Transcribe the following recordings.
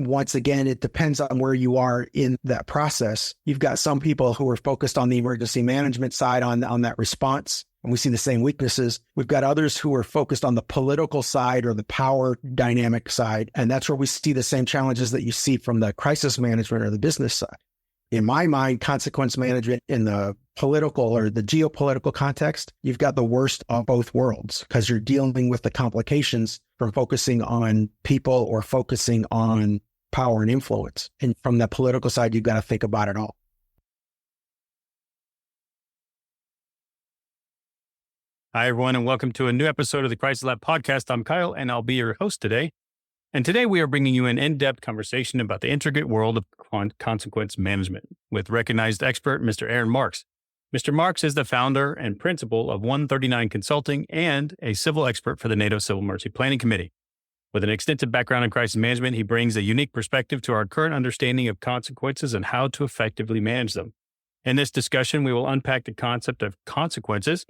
once again, it depends on where you are in that process. You've got some people who are focused on the emergency management side on that response, and we see the same weaknesses. We've got others who are focused on the political side or the power dynamic side, and that's where we see the same challenges that you see from the crisis management or the business side. In my mind, consequence management in the political or the geopolitical context, you've got the worst of both worlds because you're dealing with the complications from focusing on people or focusing on power and influence. And from the political side, you've got to think about it all. Hi, everyone, and welcome to a new episode of the Crisis Lab podcast. I'm Kyle, and I'll be your host today. And today we are bringing you an in-depth conversation about the intricate world of consequence management with recognized expert, Mr. Aaron Marks. Mr. Marks is the founder and principal of 139 Consulting and a civil expert for the NATO Civil Emergency Planning Committee. With an extensive background in crisis management, he brings a unique perspective to our current understanding of consequences and how to effectively manage them. In this discussion, we will unpack the concept of consequences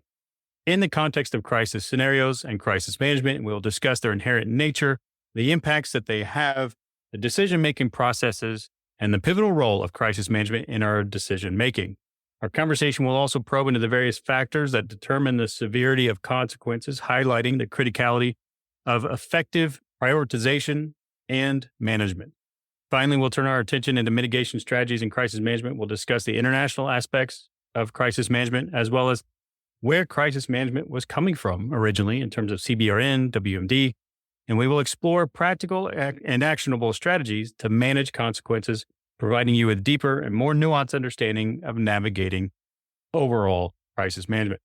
in the context of crisis scenarios and crisis management, and we will discuss their inherent nature, the impacts that they have, the decision-making processes, and the pivotal role of crisis management in our decision-making. Our conversation will also probe into the various factors that determine the severity of consequences, highlighting the criticality of effective prioritization and management. Finally, we'll turn our attention into mitigation strategies in crisis management. We'll discuss the international aspects of crisis management, as well as where crisis management was coming from originally in terms of CBRN, WMD, and we will explore practical and actionable strategies to manage consequences, providing you with deeper and more nuanced understanding of navigating overall crisis management.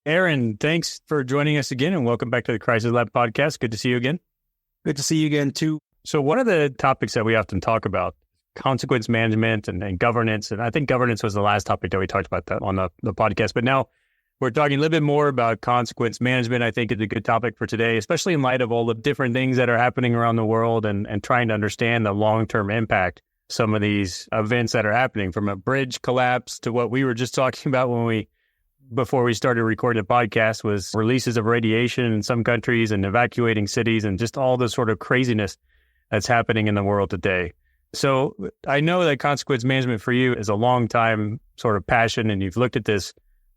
Aaron, thanks for joining us again, and welcome back to the Crisis Lab podcast. Good to see you again. Good to see you again, too. So one of the topics that we often talk about, consequence management and governance, and I think governance was the last topic that we talked about that on the podcast, but now we're talking a little bit more about consequence management. I think it's a good topic for today, especially in light of all the different things that are happening around the world and trying to understand the long-term impact some of these events that are happening, from a bridge collapse to what we were just talking about before we started recording the podcast, was releases of radiation in some countries and evacuating cities and just all the sort of craziness that's happening in the world today. So I know that consequence management for you is a long time sort of passion, and you've looked at this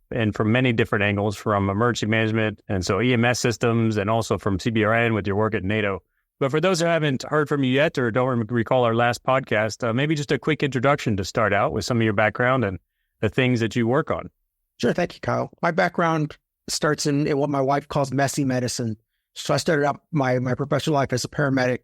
and from many different angles, from emergency management and so EMS systems, and also from CBRN with your work at NATO. But for those who haven't heard from you yet or don't recall our last podcast, maybe just a quick introduction to start out with some of your background and the things that you work on. Sure. Thank you, Kyle. My background starts in what my wife calls messy medicine. So I started out my professional life as a paramedic.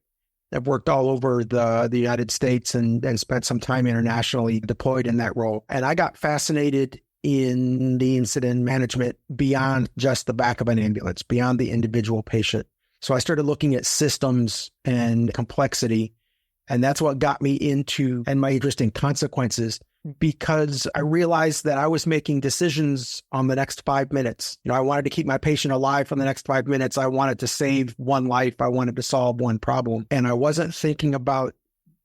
I've worked all over the United States and spent some time internationally deployed in that role. And I got fascinated in the incident management beyond just the back of an ambulance, beyond the individual patient. So I started looking at systems and complexity, and that's what got me into and my interest in consequences, because I realized that I was making decisions on the next 5 minutes. I wanted to keep my patient alive for the next 5 minutes. I wanted to save one life. I wanted to solve one problem. And I wasn't thinking about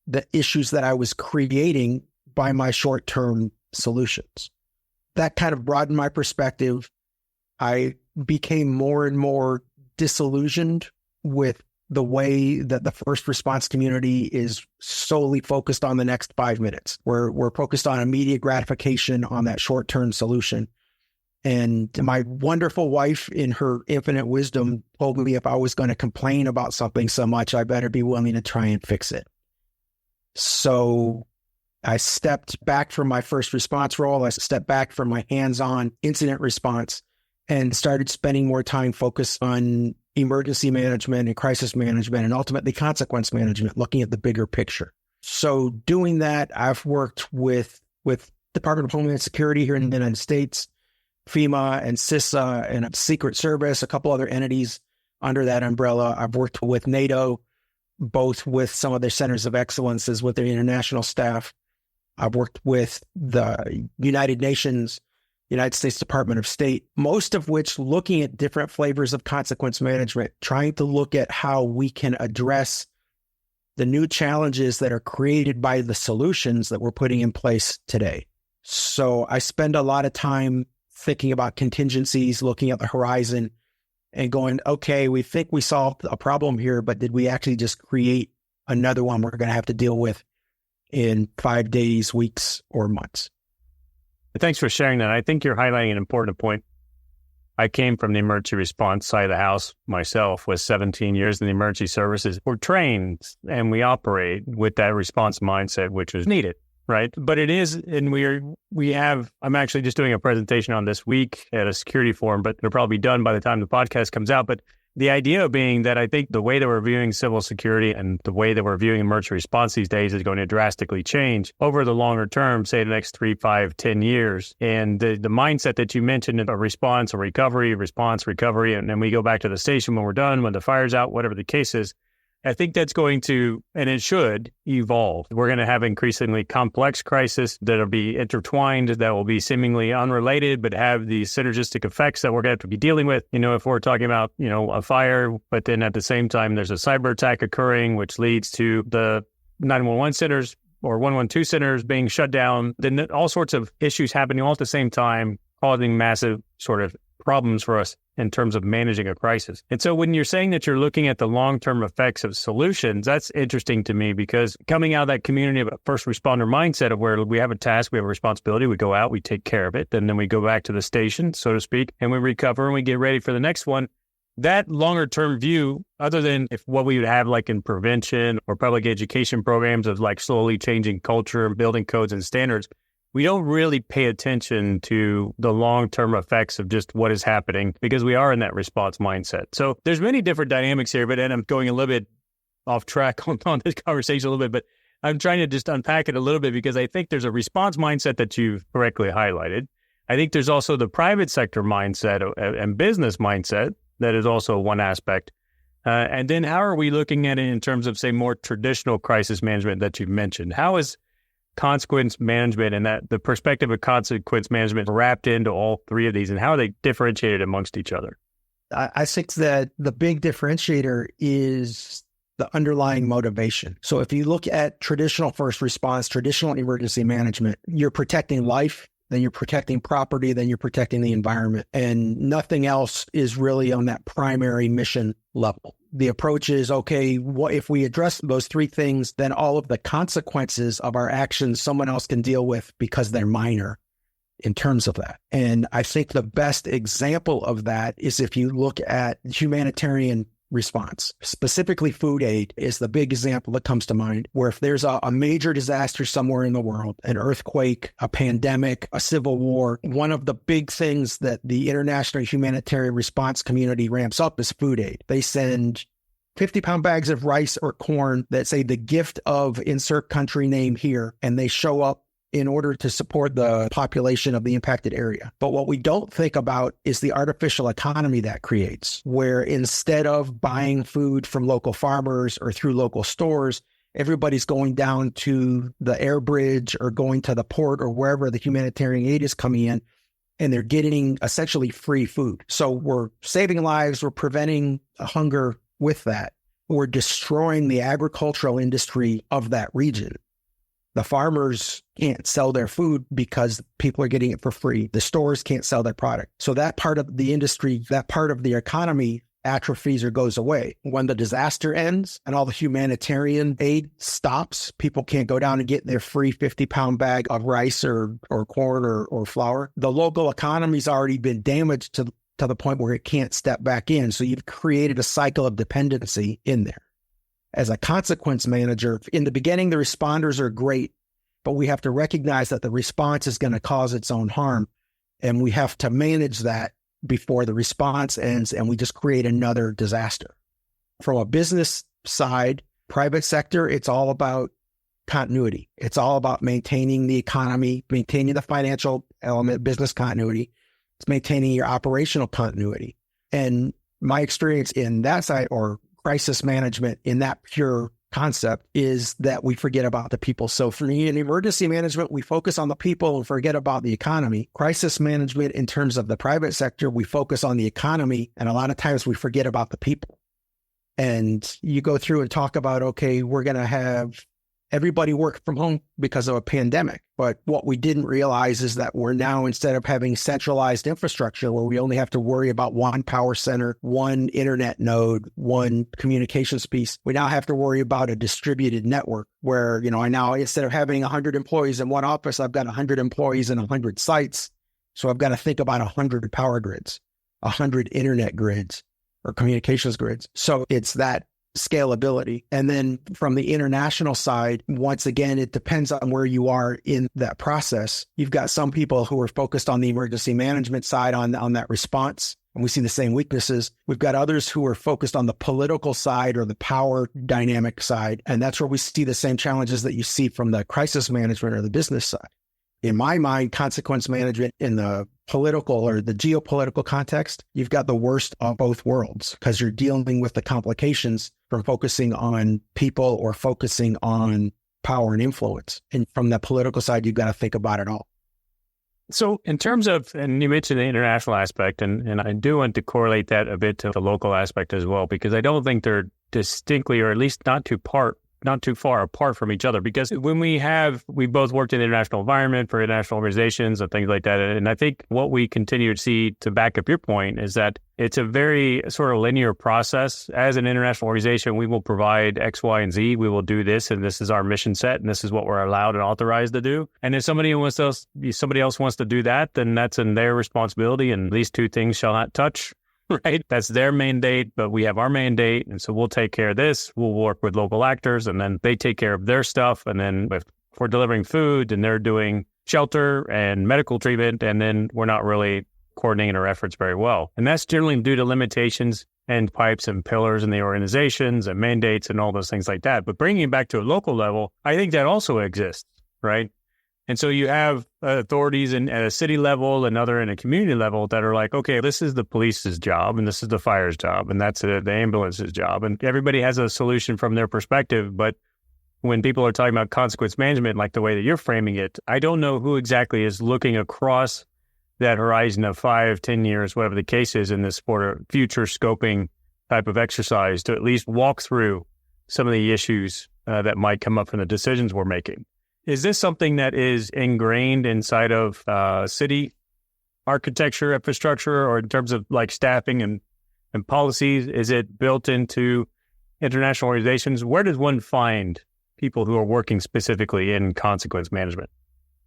the issues that I was creating by my short-term solutions. That kind of broadened my perspective. I became more and more disillusioned with the way that the first response community is solely focused on the next 5 minutes. We're focused on immediate gratification on that short-term solution. And my wonderful wife, in her infinite wisdom, told me if I was going to complain about something so much, I better be willing to try and fix it. So I stepped back from my first response role. I stepped back from my hands-on incident response and started spending more time focused on emergency management and crisis management and ultimately consequence management, looking at the bigger picture. So doing that, I've worked with Department of Homeland Security here in the United States, FEMA and CISA and Secret Service, a couple other entities under that umbrella. I've worked with NATO, both with some of their centers of excellences with their international staff. I've worked with the United Nations, United States Department of State, most of which looking at different flavors of consequence management, trying to look at how we can address the new challenges that are created by the solutions that we're putting in place today. So I spend a lot of time thinking about contingencies, looking at the horizon and going, okay, we think we solved a problem here, but did we actually just create another one we're going to have to deal with in 5 days, weeks, or months. Thanks for sharing that. I think you're highlighting an important point. I came from the emergency response side of the house myself with 17 years in the emergency services. We're trained and we operate with that response mindset, which is needed, right? But it is, and I'm actually just doing a presentation on this week at a security forum, but it'll probably be done by the time the podcast comes out. But the idea being that I think the way that we're viewing civil security and the way that we're viewing emergency response these days is going to drastically change over the longer term, say the next 3, 5, 10 years. And the mindset that you mentioned of a response, a recovery, and then we go back to the station when we're done, when the fire's out, whatever the case is, I think that's going to, and it should, evolve. We're going to have increasingly complex crises that will be intertwined, that will be seemingly unrelated, but have these synergistic effects that we're going to have to be dealing with. If we're talking about, a fire, but then at the same time, there's a cyber attack occurring, which leads to the 911 centers or 112 centers being shut down, then all sorts of issues happening all at the same time, causing massive sort of problems for us in terms of managing a crisis. And so when you're saying that you're looking at the long-term effects of solutions, that's interesting to me, because coming out of that community of a first responder mindset of where we have a task, we have a responsibility, we go out, we take care of it, and then we go back to the station, so to speak, and we recover and we get ready for the next one. That longer-term view, other than if what we would have like in prevention or public education programs of like slowly changing culture and building codes and standards, we don't really pay attention to the long-term effects of just what is happening because we are in that response mindset. So there's many different dynamics here, but I'm going a little bit off track on this conversation a little bit, but I'm trying to just unpack it a little bit because I think there's a response mindset that you've correctly highlighted. I think there's also the private sector mindset and business mindset that is also one aspect. And then how are we looking at it in terms of, say, more traditional crisis management that you've mentioned? How is consequence management and that the perspective of consequence management wrapped into all three of these, and how are they differentiated amongst each other? I think that the big differentiator is the underlying motivation. So if you look at traditional first response, traditional emergency management, you're protecting life, then you're protecting property, then you're protecting the environment, and nothing else is really on that primary mission level. The approach is, okay, what if we address those three things, then all of the consequences of our actions someone else can deal with because they're minor in terms of that. And I think the best example of that is if you look at humanitarian response, specifically food aid is the big example that comes to mind, where if there's a major disaster somewhere in the world, an earthquake, a pandemic, a civil war, one of the big things that the international humanitarian response community ramps up is food aid. They send 50-pound bags of rice or corn that say the gift of insert country name here, and they show up in order to support the population of the impacted area. But what we don't think about is the artificial economy that creates, where instead of buying food from local farmers or through local stores, everybody's going down to the air bridge or going to the port or wherever the humanitarian aid is coming in, and they're getting essentially free food. So we're saving lives, we're preventing hunger with that. We're destroying the agricultural industry of that region. The farmers can't sell their food because people are getting it for free. The stores can't sell their product. So that part of the industry, that part of the economy atrophies or goes away. When the disaster ends and all the humanitarian aid stops, people can't go down and get their free 50-pound bag of rice or corn or flour. The local economy's already been damaged to the point where it can't step back in. So you've created a cycle of dependency in there. As a consequence manager, in the beginning, the responders are great, but we have to recognize that the response is going to cause its own harm. And we have to manage that before the response ends and we just create another disaster. From a business side, private sector, it's all about continuity. It's all about maintaining the economy, maintaining the financial element, business continuity. It's maintaining your operational continuity. And my experience in that side, or crisis management in that pure concept, is that we forget about the people. So for me, in emergency management, we focus on the people and forget about the economy. Crisis management, in terms of the private sector, we focus on the economy, and a lot of times we forget about the people. And you go through and talk about, okay, we're going to have everybody worked from home because of a pandemic. But what we didn't realize is that we're now, instead of having centralized infrastructure where we only have to worry about one power center, one internet node, one communications piece, we now have to worry about a distributed network where, I now, instead of having 100 employees in one office, I've got 100 employees in 100 sites. So I've got to think about 100 power grids, 100 internet grids or communications grids. So it's that scalability. And then from the international side, once again, it depends on where you are in that process. You've got some people who are focused on the emergency management side on that response, and we see the same weaknesses. We've got others who are focused on the political side or the power dynamic side, and that's where we see the same challenges that you see from the crisis management or the business side. In my mind, consequence management in the political or the geopolitical context, you've got the worst of both worlds because you're dealing with the complications from focusing on people or focusing on power and influence. And from the political side, you've got to think about it all. So in terms of, and you mentioned the international aspect, and I do want to correlate that a bit to the local aspect as well, because I don't think they're distinctly, or at least not too far apart from each other, because when we both worked in the international environment for international organizations and things like that. And I think what we continue to see, to back up your point, is that it's a very sort of linear process. As an international organization, we will provide X, Y, and Z. We will do this, and this is our mission set, and this is what we're allowed and authorized to do. And if somebody else wants to do that, then that's in their responsibility, and these two things shall not touch. Right? That's their mandate, but we have our mandate. And so we'll take care of this. We'll work with local actors, and then they take care of their stuff. And then if we're delivering food, and they're doing shelter and medical treatment, and then we're not really coordinating our efforts very well. And that's generally due to limitations and pipes and pillars in the organizations and mandates and all those things like that. But bringing it back to a local level, I think that also exists, right? And so you have authorities at a city level and other in a community level that are like, okay, this is the police's job, and this is the fire's job, and that's the ambulance's job. And everybody has a solution from their perspective. But when people are talking about consequence management, like the way that you're framing it, I don't know who exactly is looking across that horizon of 5, 10 years, whatever the case is, in this sort of future scoping type of exercise to at least walk through some of the issues that might come up from the decisions we're making. Is this something that is ingrained inside of city architecture, infrastructure, or in terms of like staffing and policies? Is it built into international organizations? Where does one find people who are working specifically in consequence management?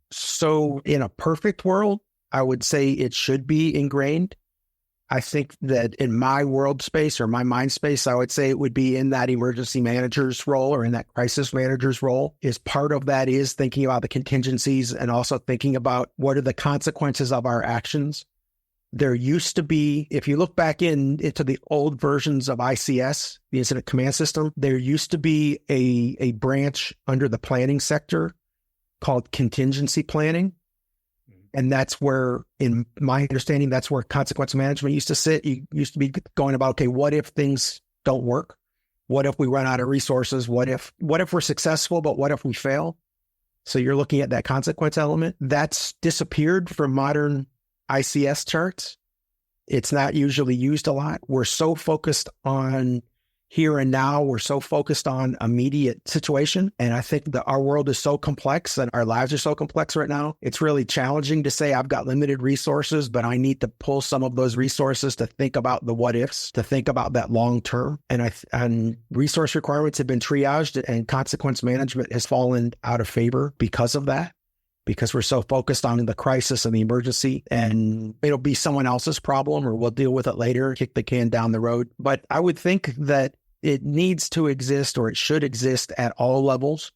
So in a perfect world, I would say it should be ingrained. I think that in my world space or my mind space, I would say it would be in that emergency manager's role or in that crisis manager's role. Is part of that is thinking about the contingencies and also thinking about what are the consequences of our actions. There used to be, if you look back into the old versions of ICS, the Incident Command System, there used to be a branch under the planning sector called contingency planning. And that's where, in my understanding, that's where consequence management used to sit. You used to be going about, okay, what if things don't work? What if we run out of resources? What if we're successful, but what if we fail? So you're looking at that consequence element. That's disappeared from modern ICS charts. It's not usually used a lot. We're so focused on here and now. We're so focused on immediate situation. And I think that our world is so complex and our lives are so complex right now. It's really challenging to say I've got limited resources, but I need to pull some of those resources to think about the what ifs, to think about that long term. And resource requirements have been triaged, and consequence management has fallen out of favor because of that. Because we're so focused on the crisis and the emergency, and it'll be someone else's problem, or we'll deal with it later, kick the can down the road. But I would think that it needs to exist, or it should exist at all levels.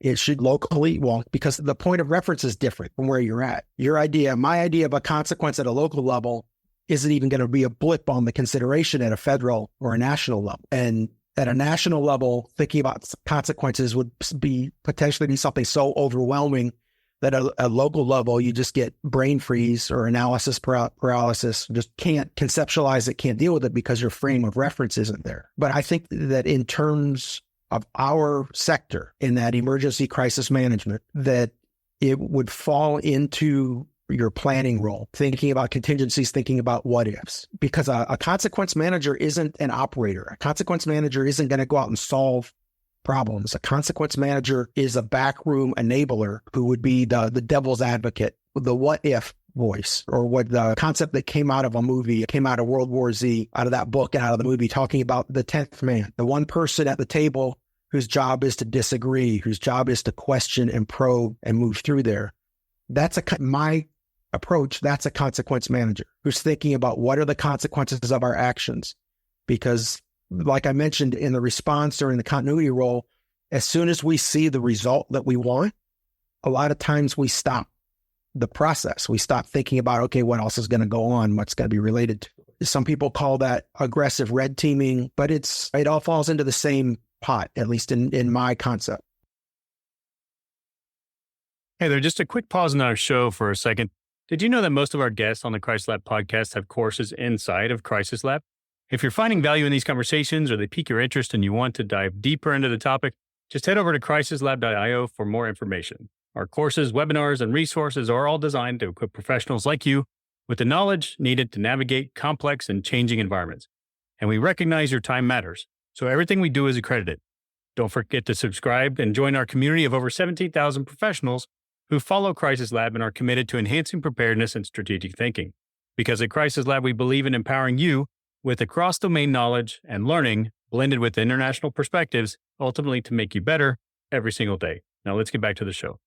It should locally, because the point of reference is different from where you're at. My idea of a consequence at a local level isn't even going to be a blip on the consideration at a federal or a national level. And at a national level, thinking about consequences would be potentially be something so overwhelming that at a local level, you just get brain freeze or analysis paralysis, just can't conceptualize it, can't deal with it because your frame of reference isn't there. But I think that in terms of our sector, in that emergency crisis management, that it would fall into your planning role, thinking about contingencies, thinking about what ifs, because a consequence manager isn't an operator. A consequence manager isn't going to go out and solve problems. A consequence manager is a backroom enabler who would be the devil's advocate, the what if voice, or what the concept that came out of a movie, came out of World War Z, out of that book and out of the movie, talking about the 10th man, the one person at the table whose job is to disagree, whose job is to question and probe and move through there. That's my approach. That's a consequence manager who's thinking about what are the consequences of our actions. Because like I mentioned in the response or in the continuity role, as soon as we see the result that we want, a lot of times we stop the process. We stop thinking about, okay, what else is going to go on? What's going to be related to? Some people call that aggressive red teaming, but it all falls into the same pot, at least in my concept. Hey there, just a quick pause in our show for a second. Did you know that most of our guests on the Crisis Lab podcast have courses inside of Crisis Lab? If you're finding value in these conversations or they pique your interest and you want to dive deeper into the topic, just head over to crisislab.io for more information. Our courses, webinars, and resources are all designed to equip professionals like you with the knowledge needed to navigate complex and changing environments. And we recognize your time matters, so everything we do is accredited. Don't forget to subscribe and join our community of over 17,000 professionals who follow Crisis Lab and are committed to enhancing preparedness and strategic thinking. Because at Crisis Lab, we believe in empowering you with cross-domain knowledge and learning blended with international perspectives, ultimately to make you better every single day. Now let's get back to the show.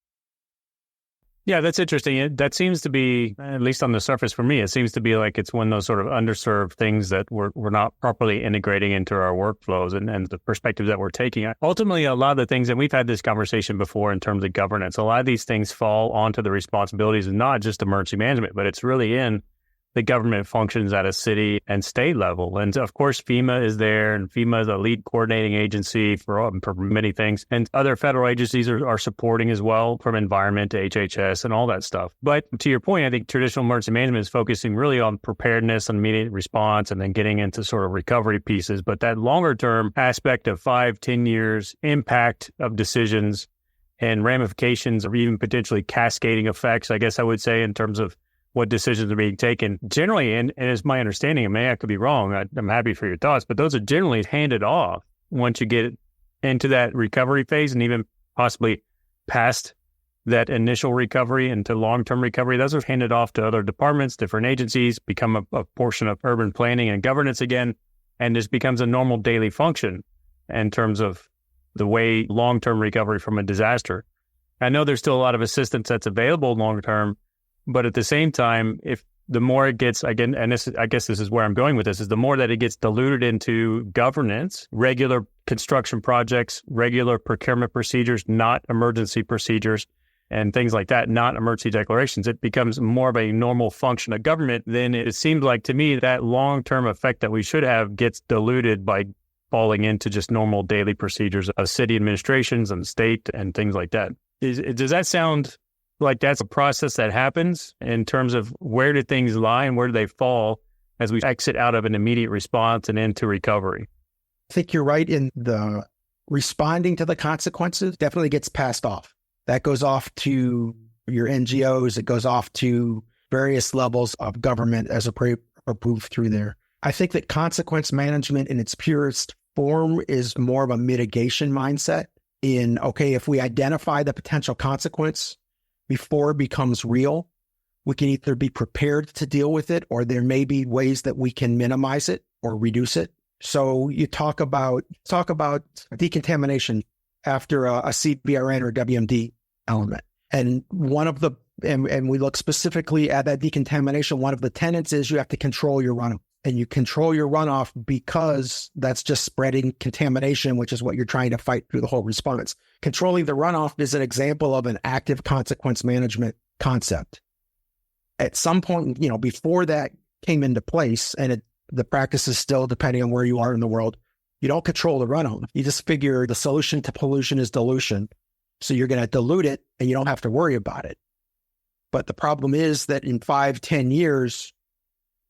Yeah, that's interesting. That seems to be, at least on the surface for me, it seems to be like it's one of those sort of underserved things that we're not properly integrating into our workflows and the perspectives that we're taking. Ultimately, a lot of the things, and we've had this conversation before in terms of governance, a lot of these things fall onto the responsibilities of not just emergency management, but it's really in the government functions at a city and state level. And of course, FEMA is there, and FEMA is a lead coordinating agency for many things. And other federal agencies are supporting as well, from environment to HHS and all that stuff. But to your point, I think traditional emergency management is focusing really on preparedness and immediate response and then getting into sort of recovery pieces. But that longer term aspect of 5-10 years impact of decisions and ramifications or even potentially cascading effects, I guess I would say, in terms of what decisions are being taken. Generally, and it's my understanding, and I could be wrong, I'm happy for your thoughts, but those are generally handed off once you get into that recovery phase and even possibly past that initial recovery into long-term recovery. Those are handed off to other departments, different agencies, become a portion of urban planning and governance again, and this becomes a normal daily function in terms of the way long-term recovery from a disaster. I know there's still a lot of assistance that's available long-term, but at the same time, if the more it gets, again, and I guess this is where I'm going with this, is the more that it gets diluted into governance, regular construction projects, regular procurement procedures, not emergency procedures, and things like that, not emergency declarations, it becomes more of a normal function of government. Then it seems like to me that long-term effect that we should have gets diluted by falling into just normal daily procedures of city administrations and state and things like that. Does that sound like that's a process that happens in terms of where do things lie and where do they fall as we exit out of an immediate response and into recovery? I think you're right in the responding to the consequences definitely gets passed off. That goes off to your NGOs. It goes off to various levels of government as approved through there. I think that consequence management in its purest form is more of a mitigation mindset in, okay, if we identify the potential consequence before it becomes real, we can either be prepared to deal with it, or there may be ways that we can minimize it or reduce it. So you talk about decontamination after a CBRN or WMD element. And and we look specifically at that decontamination. One of the tenets is you have to control your runoff. And you control your runoff because that's just spreading contamination, which is what you're trying to fight through the whole response. Controlling the runoff is an example of an active consequence management concept. At some point, before that came into place, and the practice is still depending on where you are in the world, you don't control the runoff. You just figure the solution to pollution is dilution. So you're going to dilute it and you don't have to worry about it. But the problem is that in 5-10 years,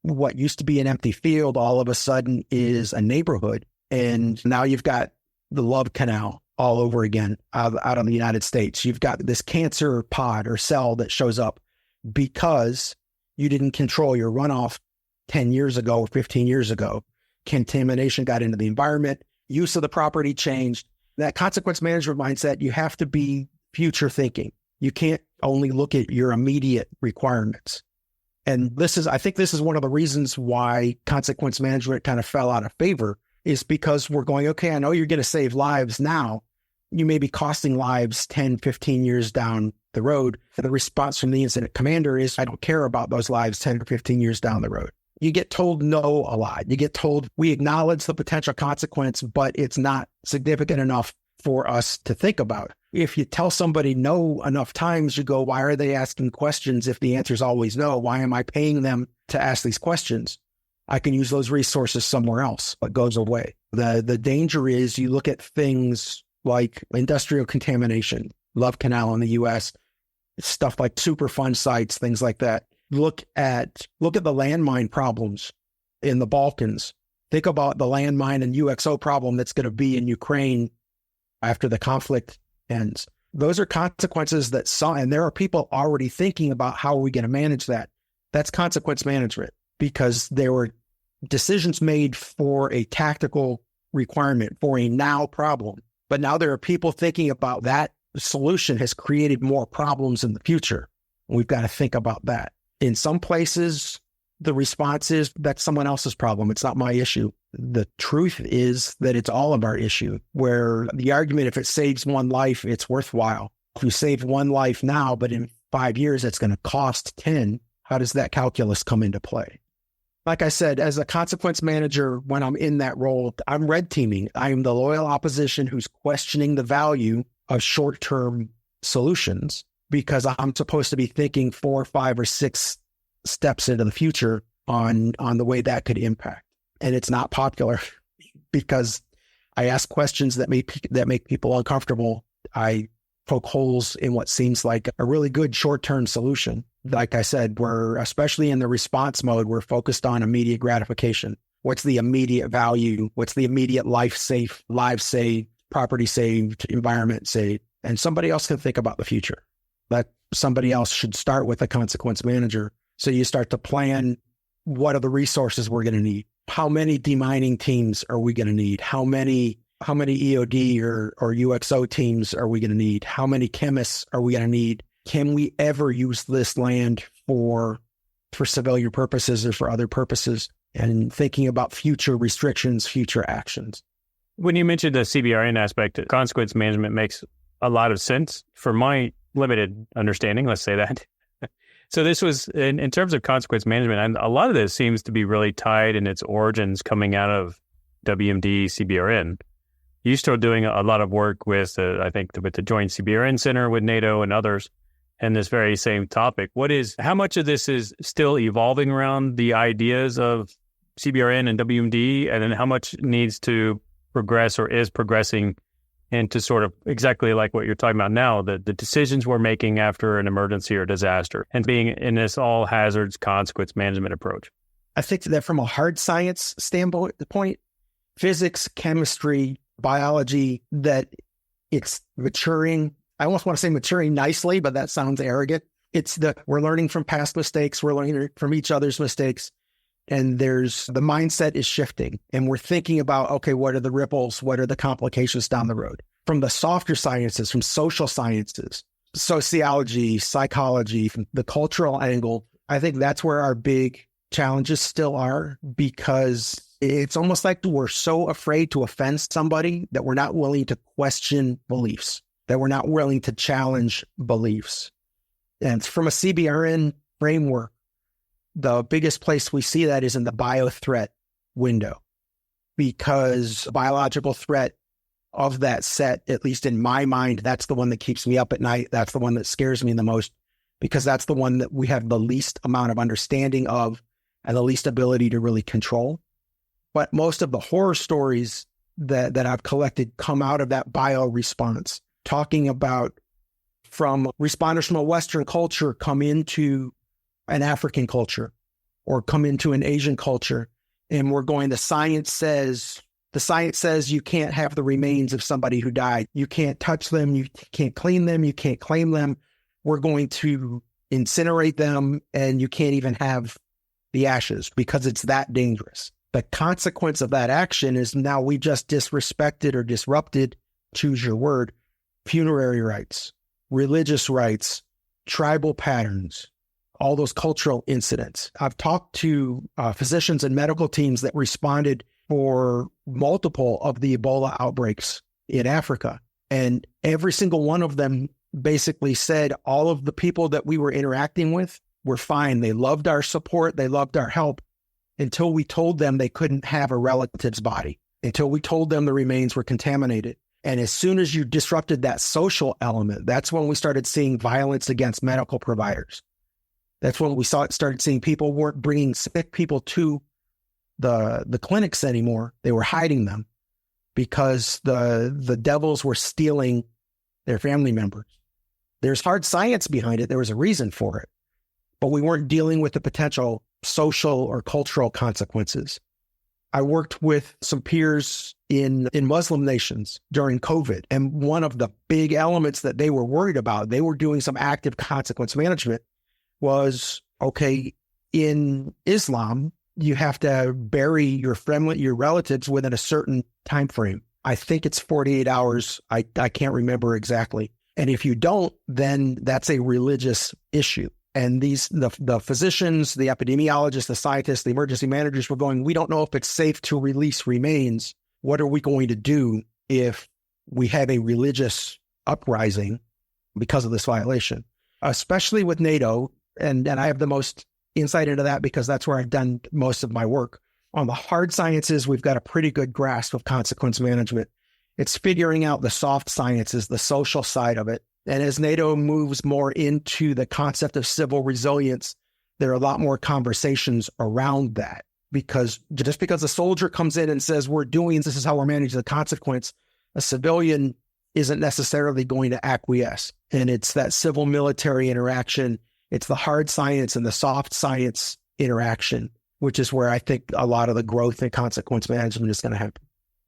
what used to be an empty field all of a sudden is a neighborhood. And now you've got the Love Canal all over again out in the United States. You've got this cancer pod or cell that shows up because you didn't control your runoff 10 years ago or 15 years ago. Contamination got into the environment. Use of the property changed. That consequence management mindset, you have to be future thinking. You can't only look at your immediate requirements. And I think this is one of the reasons why consequence management kind of fell out of favor, is because we're going, okay, I know you're going to save lives now. You may be costing lives 10, 15 years down the road. The response from the incident commander is, I don't care about those lives 10 or 15 years down the road. You get told no a lot. You get told, we acknowledge the potential consequence, but it's not significant enough for us to think about. If you tell somebody no enough times, you go, why are they asking questions if the answer is always no? Why am I paying them to ask these questions? I can use those resources somewhere else. What goes away? The danger is you look at things like industrial contamination, Love Canal in the US, stuff like Superfund sites, things like that. Look at the landmine problems in the Balkans. Think about the landmine and UXO problem that's going to be in Ukraine after the conflict ends. Those are consequences and there are people already thinking about how are we going to manage that. That's consequence management, because there were decisions made for a tactical requirement, for a now problem. But now there are people thinking about that solution has created more problems in the future. We've got to think about that. In some places, the response is that's someone else's problem. It's not my issue. The truth is that it's all of our issue, where the argument, if it saves one life, it's worthwhile. If you save one life now, but in 5 years, it's going to cost 10, how does that calculus come into play? Like I said, as a consequence manager, when I'm in that role, I'm red teaming. I am the loyal opposition who's questioning the value of short-term solutions, because I'm supposed to be thinking 4, 5, or 6 steps into the future on the way that could impact. And it's not popular because I ask questions that make people uncomfortable. I poke holes in what seems like a really good short-term solution. Like I said, we're, especially in the response mode, we're focused on immediate gratification. What's the immediate value? What's the immediate lives saved, property saved, environment saved? And somebody else can think about the future. That somebody else should start with a consequence manager. So you start to plan, what are the resources we're going to need? How many demining teams are we going to need? How many EOD or UXO teams are we going to need? How many chemists are we going to need? Can we ever use this land for civilian purposes or for other purposes? And thinking about future restrictions, future actions. When you mentioned the CBRN aspect, consequence management makes a lot of sense for my limited understanding, let's say that. So this was, in terms of consequence management, and a lot of this seems to be really tied in its origins coming out of WMD CBRN. You started doing a lot of work with, I think, with the Joint CBRN Center with NATO and others, and this very same topic. How much of this is still evolving around the ideas of CBRN and WMD, and then how much needs to progress or is progressing into sort of exactly like what you're talking about now, the decisions we're making after an emergency or disaster, and being in this all hazards consequence management approach? I think that from a hard science standpoint, physics, chemistry, biology, that it's maturing. I almost want to say maturing nicely, but that sounds arrogant. We're learning from past mistakes. We're learning from each other's mistakes. And the mindset is shifting, and we're thinking about, okay, what are the ripples? What are the complications down the road? From the softer sciences, from social sciences, sociology, psychology, from the cultural angle, I think that's where our big challenges still are, because it's almost like we're so afraid to offend somebody that we're not willing to question beliefs, that we're not willing to challenge beliefs. And from a CBRN framework, the biggest place we see that is in the biothreat window, because biological threat of that set, at least in my mind, that's the one that keeps me up at night. That's the one that scares me the most, because that's the one that we have the least amount of understanding of and the least ability to really control. But most of the horror stories that I've collected come out of that bio response, talking about from responders from a Western culture come into an African culture or come into an Asian culture. And we're going, the science says you can't have the remains of somebody who died. You can't touch them. You can't clean them. You can't claim them. We're going to incinerate them, and you can't even have the ashes because it's that dangerous. The consequence of that action is now we just disrespected or disrupted choose your word, funerary rites, religious rites, tribal patterns, all those cultural incidents. I've talked to physicians and medical teams that responded for multiple of the Ebola outbreaks in Africa. And every single one of them basically said all of the people that we were interacting with were fine. They loved our support. They loved our help until we told them they couldn't have a relative's body, until we told them the remains were contaminated. And as soon as you disrupted that social element, that's when we started seeing violence against medical providers. That's when we started seeing people weren't bringing sick people to the clinics anymore. They were hiding them because the devils were stealing their family members. There's hard science behind it. There was a reason for it, but we weren't dealing with the potential social or cultural consequences. I worked with some peers in Muslim nations during COVID, and one of the big elements that they were worried about, they were doing some active consequence management, was, okay, in Islam, you have to bury your relatives within a certain time frame. I think it's 48 hours. I can't remember exactly. And if you don't, then that's a religious issue. And the physicians, the epidemiologists, the scientists, the emergency managers were going, we don't know if it's safe to release remains. What are we going to do if we have a religious uprising because of this violation? Especially with NATO, and I have the most insight into that because that's where I've done most of my work. On the hard sciences, we've got a pretty good grasp of consequence management. It's figuring out the soft sciences, the social side of it. And as NATO moves more into the concept of civil resilience, there are a lot more conversations around that. Because just because a soldier comes in and says, this is how we're managing the consequence, a civilian isn't necessarily going to acquiesce. And it's that civil military interaction. It's the hard science and the soft science interaction, which is where I think a lot of the growth in consequence management is going to happen.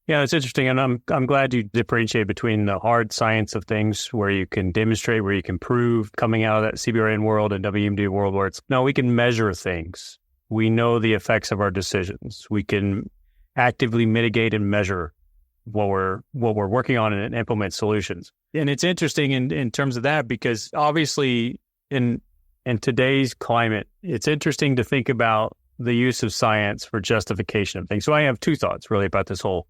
Yeah, it's interesting. And I'm glad you differentiate between the hard science of things where you can demonstrate, where you can prove, coming out of that CBRN world and WMD world where we can measure things. We know the effects of our decisions. We can actively mitigate and measure what we're working on and implement solutions. And it's interesting in terms of that, because obviously in today's climate, it's interesting to think about the use of science for justification of things. So I have two thoughts really about this whole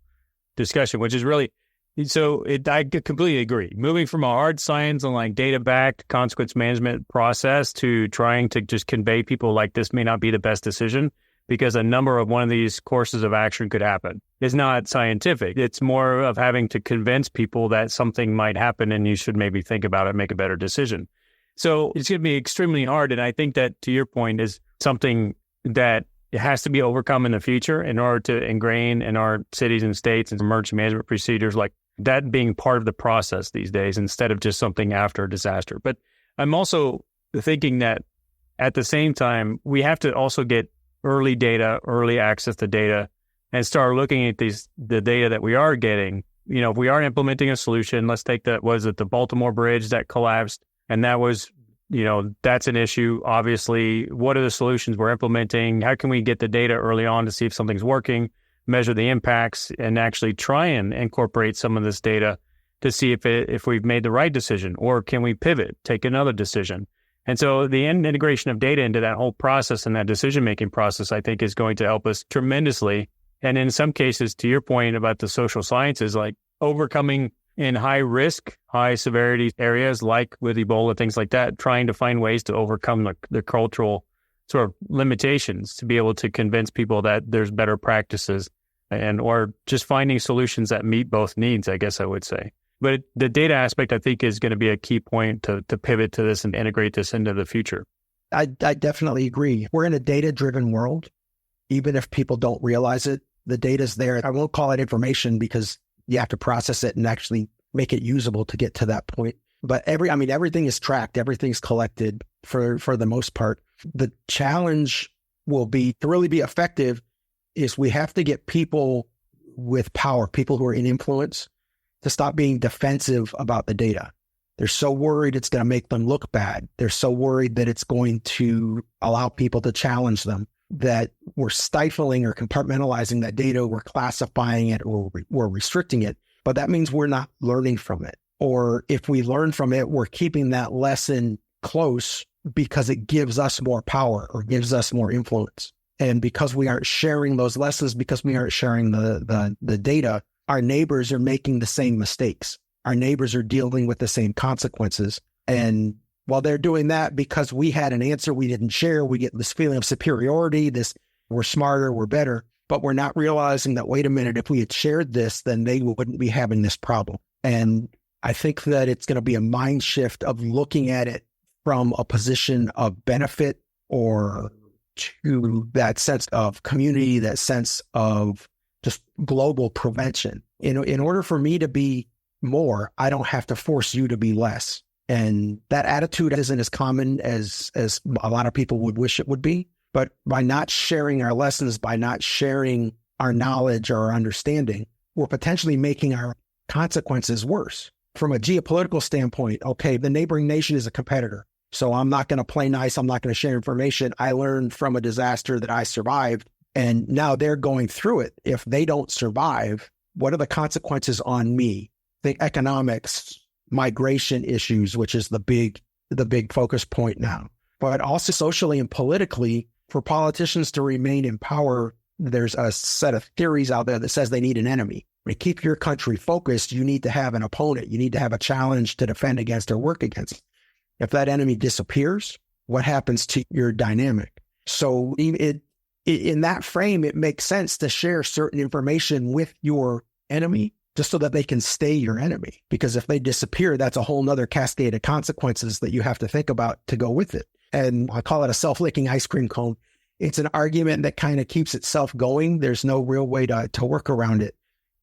discussion, which is really, I completely agree. Moving from a hard science and like data-backed consequence management process to trying to just convey people like this may not be the best decision because a number of one of these courses of action could happen. It's not scientific. It's more of having to convince people that something might happen and you should maybe think about it, make a better decision. So it's going to be extremely hard. And I think that, to your point, is something that it has to be overcome in the future in order to ingrain in our cities and states and emergency management procedures, like that being part of the process these days instead of just something after a disaster. But I'm also thinking that at the same time, we have to also get early data, early access to data, and start looking at the data that we are getting. You know, if we are implementing a solution, let's take the Baltimore Bridge that collapsed, and that was, that's an issue. Obviously, what are the solutions we're implementing? How can we get the data early on to see if something's working, measure the impacts, and actually try and incorporate some of this data to see if we've made the right decision, or can we pivot, take another decision? And so the integration of data into that whole process and that decision-making process, I think, is going to help us tremendously. And in some cases, to your point about the social sciences, like overcoming in high risk, high severity areas like with Ebola, things like that, trying to find ways to overcome the cultural sort of limitations to be able to convince people that there's better practices or just finding solutions that meet both needs, I guess I would say. But the data aspect, I think, is going to be a key point to pivot to this and integrate this into the future. I definitely agree. We're in a data-driven world. Even if people don't realize it, the data's there. I won't call it information because you have to process it and actually make it usable to get to that point. But everything is tracked. Everything's collected for the most part. The challenge will be, to really be effective, is we have to get people with power, people who are in influence, to stop being defensive about the data. They're so worried it's going to make them look bad. They're so worried that it's going to allow people to challenge them, that we're stifling or compartmentalizing that data, we're classifying it, or we're restricting it. but that means we're not learning from it. Or if we learn from it, we're keeping that lesson close because it gives us more power or gives us more influence. And because we aren't sharing those lessons, because we aren't sharing the data, our neighbors are making the same mistakes. Our neighbors are dealing with the same consequences. And while they're doing that, because we had an answer we didn't share, we get this feeling of superiority, this we're smarter, we're better, but we're not realizing that, wait a minute, if we had shared this, then they wouldn't be having this problem. And I think that it's going to be a mind shift of looking at it from a position of benefit or to that sense of community, that sense of just global prevention. In order for me to be more, I don't have to force you to be less. And that attitude isn't as common as a lot of people would wish it would be. But by not sharing our lessons, by not sharing our knowledge or our understanding, we're potentially making our consequences worse. From a geopolitical standpoint, okay, the neighboring nation is a competitor. So I'm not going to play nice. I'm not going to share information. I learned from a disaster that I survived, and now they're going through it. If they don't survive, what are the consequences on me? The economics, migration issues, which is the big focus point now. But also socially and politically, for politicians to remain in power, there's a set of theories out there that says they need an enemy. To keep your country focused, you need to have an opponent. You need to have a challenge to defend against or work against. If that enemy disappears, what happens to your dynamic? So in that frame, it makes sense to share certain information with your enemy just so that they can stay your enemy. Because if they disappear, that's a whole nother cascade of consequences that you have to think about to go with it. And I call it a self-licking ice cream cone. It's an argument that kind of keeps itself going. There's no real way to work around it.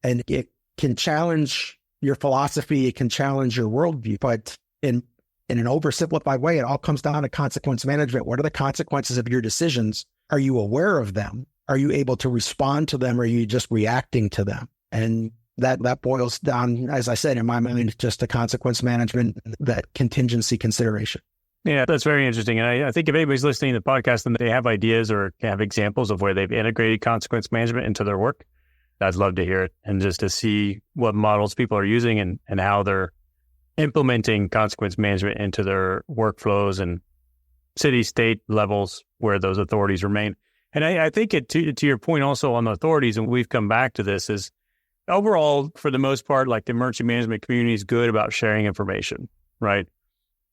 And it can challenge your philosophy. It can challenge your worldview. But in an oversimplified way, it all comes down to consequence management. What are the consequences of your decisions? Are you aware of them? Are you able to respond to them? Or are you just reacting to them? And that boils down, as I said, in my mind, just to consequence management, that contingency consideration. Yeah, that's very interesting. And I think if anybody's listening to the podcast and they have ideas or have examples of where they've integrated consequence management into their work, I'd love to hear it. And just to see what models people are using and how they're implementing consequence management into their workflows and city, state levels where those authorities remain. And I think to your point also on the authorities, and we've come back to this, is overall, for the most part, like the emergency management community is good about sharing information, right?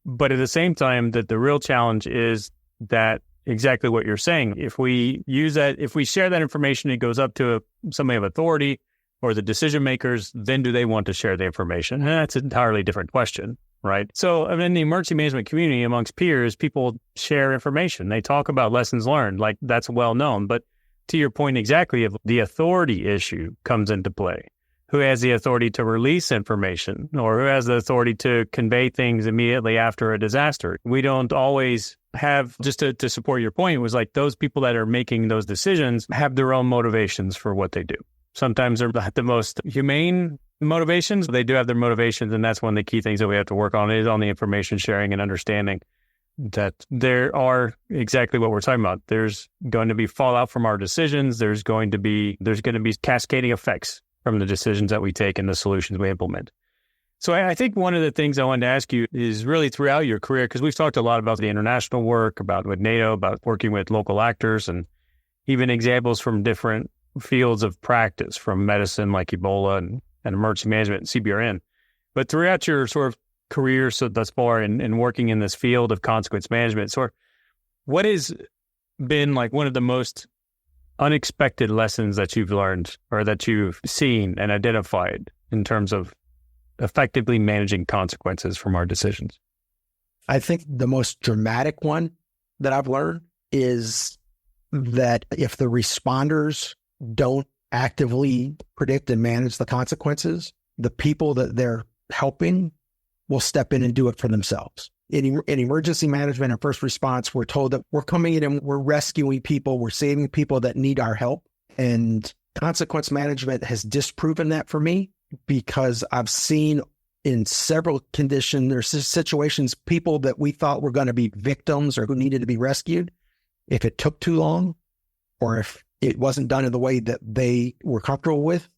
But at the same time, that the real challenge is that exactly what you're saying. If we use that, if we share that information, it goes up to somebody of authority or the decision makers, then do they want to share the information? And that's an entirely different question, right? So in the emergency management community amongst peers, people share information. They talk about lessons learned, like that's well known. But to your point exactly, if the authority issue comes into play, who has the authority to release information or who has the authority to convey things immediately after a disaster? We don't always have, just to support your point, it was like those people that are making those decisions have their own motivations for what they do. Sometimes they're not the most humane motivations, but they do have their motivations. And that's one of the key things that we have to work on is on the information sharing and understanding that there are exactly what we're talking about. There's going to be fallout from our decisions. There's going to be cascading effects from the decisions that we take and the solutions we implement. So I think one of the things I wanted to ask you is really throughout your career, because we've talked a lot about the international work, about with NATO, about working with local actors, and even examples from different fields of practice, from medicine like Ebola and emergency management and CBRN. But throughout your sort of career so thus far in working in this field of consequence management, sort of what has been like one of the most unexpected lessons that you've learned or that you've seen and identified in terms of effectively managing consequences from our decisions? I think the most dramatic one that I've learned is that if the responders don't actively predict and manage the consequences, the people that they're helping will step in and do it for themselves. In emergency management and first response, we're told that we're coming in and we're rescuing people, we're saving people that need our help. And consequence management has disproven that for me, because I've seen in several conditions or situations, people that we thought were going to be victims or who needed to be rescued, if it took too long or if it wasn't done in the way that they were comfortable with,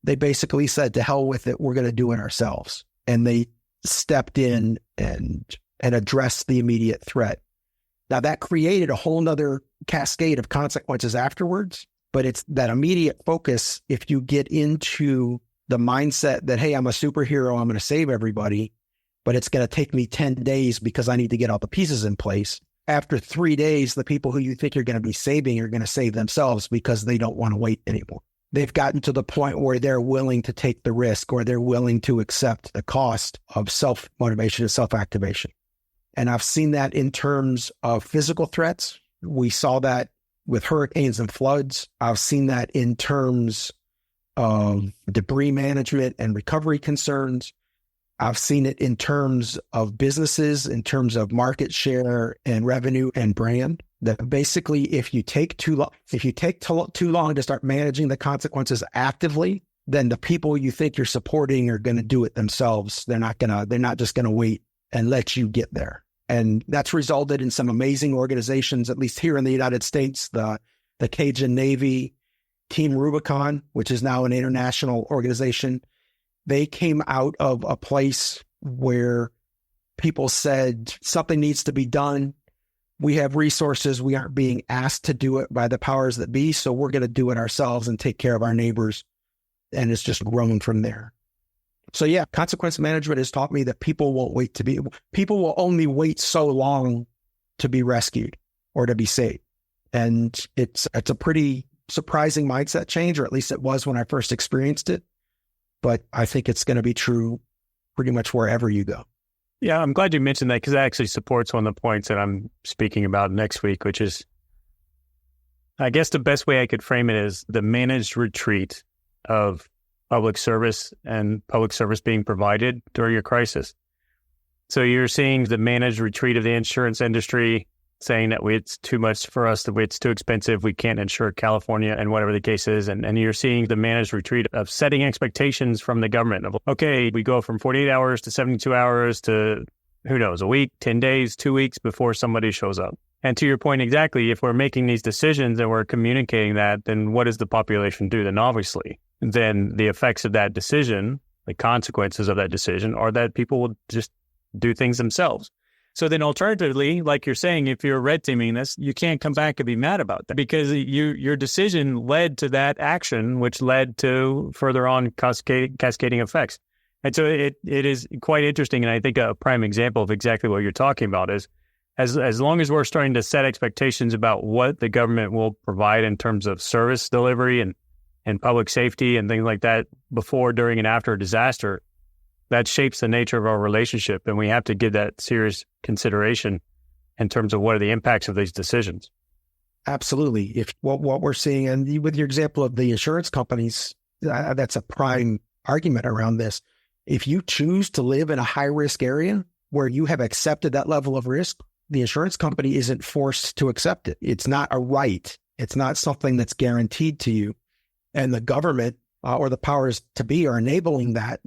they basically said, to hell with it, we're going to do it ourselves. And they stepped in and addressed the immediate threat. Now, that created a whole nother cascade of consequences afterwards, but it's that immediate focus. If you get into the mindset that, hey, I'm a superhero, I'm going to save everybody, but it's going to take me 10 days because I need to get all the pieces in place. After 3 days, the people who you think you're going to be saving are going to save themselves because they don't want to wait anymore. They've gotten to the point where they're willing to take the risk, or they're willing to accept the cost of self-motivation and self-activation. And I've seen that in terms of physical threats. We saw that with hurricanes and floods. I've seen that in terms of debris management and recovery concerns. I've seen it in terms of businesses, in terms of market share and revenue and brand. That basically, if you take too long to start managing the consequences actively, then the people you think you're supporting are going to do it themselves. They're not just going to wait and let you get there. And that's resulted in some amazing organizations, at least here in the United States, the Cajun Navy, Team Rubicon, which is now an international organization. They came out of a place where people said something needs to be done. We have resources. We aren't being asked to do it by the powers that be, so we're going to do it ourselves and take care of our neighbors. And it's just grown from there. So yeah, consequence management has taught me that people will only wait so long to be rescued or to be saved. And it's a pretty surprising mindset change, or at least it was when I first experienced it. But I think it's going to be true pretty much wherever you go. Yeah, I'm glad you mentioned that, because that actually supports one of the points that I'm speaking about next week, which is, I guess the best way I could frame it is the managed retreat of public service and public service being provided during a crisis. So you're seeing the managed retreat of the insurance industry saying that it's too much for us, that it's too expensive, we can't insure California, and whatever the case is. And you're seeing the managed retreat of setting expectations from the government of, okay, we go from 48 hours to 72 hours to, who knows, a week, 10 days, 2 weeks before somebody shows up. And to your point exactly, if we're making these decisions and we're communicating that, then what does the population do? Then obviously, then the effects of that decision, the consequences of that decision, are that people will just do things themselves. So then alternatively, like you're saying, if you're red teaming this, you can't come back and be mad about that, because your decision led to that action, which led to further on cascading effects. And so it is quite interesting. And I think a prime example of exactly what you're talking about is, as long as we're starting to set expectations about what the government will provide in terms of service delivery and public safety and things like that before, during, and after a disaster, that shapes the nature of our relationship. And we have to give that serious consideration in terms of what are the impacts of these decisions. Absolutely. If what we're seeing, and with your example of the insurance companies, that's a prime argument around this. If you choose to live in a high-risk area where you have accepted that level of risk, the insurance company isn't forced to accept it. It's not a right. It's not something that's guaranteed to you. And the government or the powers to be are enabling that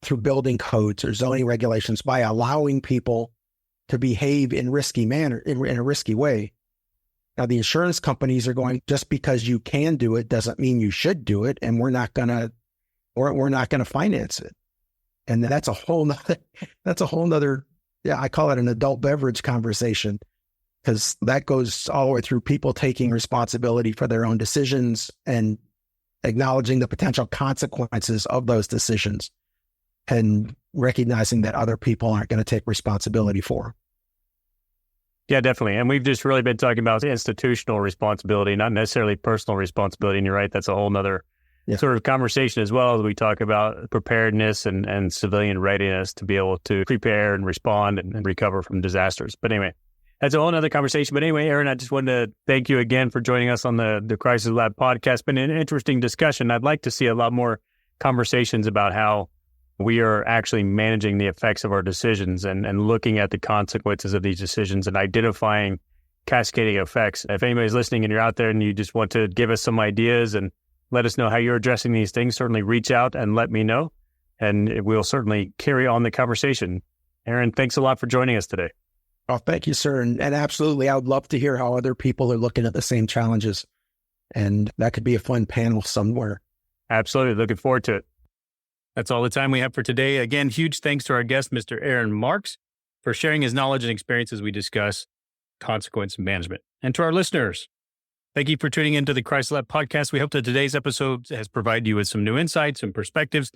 through building codes or zoning regulations, by allowing people to behave in risky manner, in a risky way. Now, the insurance companies are going, just because you can do it doesn't mean you should do it, and we're not gonna finance it. And that's a whole nother, yeah, I call it an adult beverage conversation, because that goes all the way through people taking responsibility for their own decisions and acknowledging the potential consequences of those decisions, and recognizing that other people aren't going to take responsibility for them. Yeah, definitely. And we've just really been talking about institutional responsibility, not necessarily personal responsibility. And you're right, that's a whole nother sort of conversation, as well as we talk about preparedness and civilian readiness to be able to prepare and respond and recover from disasters. But anyway, that's a whole nother conversation. But anyway, Aaron, I just wanted to thank you again for joining us on the Crisis Lab podcast. It's been an interesting discussion. I'd like to see a lot more conversations about how we are actually managing the effects of our decisions and looking at the consequences of these decisions and identifying cascading effects. If anybody's listening and you're out there and you just want to give us some ideas and let us know how you're addressing these things, certainly reach out and let me know, and we'll certainly carry on the conversation. Aaron, thanks a lot for joining us today. Oh, thank you, sir. And absolutely, I would love to hear how other people are looking at the same challenges. And that could be a fun panel somewhere. Absolutely. Looking forward to it. That's all the time we have for today. Again, huge thanks to our guest, Mr. Aaron Marks, for sharing his knowledge and experience as we discuss consequence management. And to our listeners, thank you for tuning into the Crisis Lab podcast. We hope that today's episode has provided you with some new insights and perspectives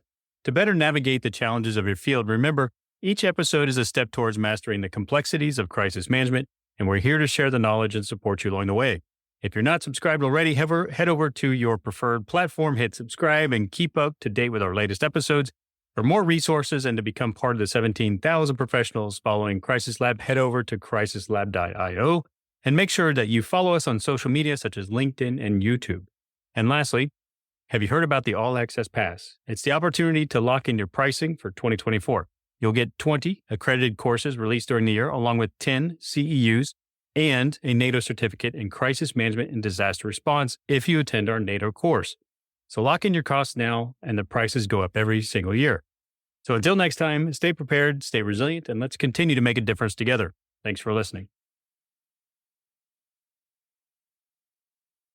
to better navigate the challenges of your field. Remember, each episode is a step towards mastering the complexities of crisis management, and we're here to share the knowledge and support you along the way. If you're not subscribed already, head over to your preferred platform, hit subscribe, and keep up to date with our latest episodes. For more resources and to become part of the 17,000 professionals following Crisis Lab, head over to crisislab.io and make sure that you follow us on social media such as LinkedIn and YouTube. And lastly, have you heard about the All Access Pass? It's the opportunity to lock in your pricing for 2024. You'll get 20 accredited courses released during the year, along with 10 CEUs and a NATO certificate in crisis management and disaster response if you attend our NATO course. So lock in your costs now, and the prices go up every single year. So until next time, stay prepared, stay resilient, and let's continue to make a difference together. Thanks for listening.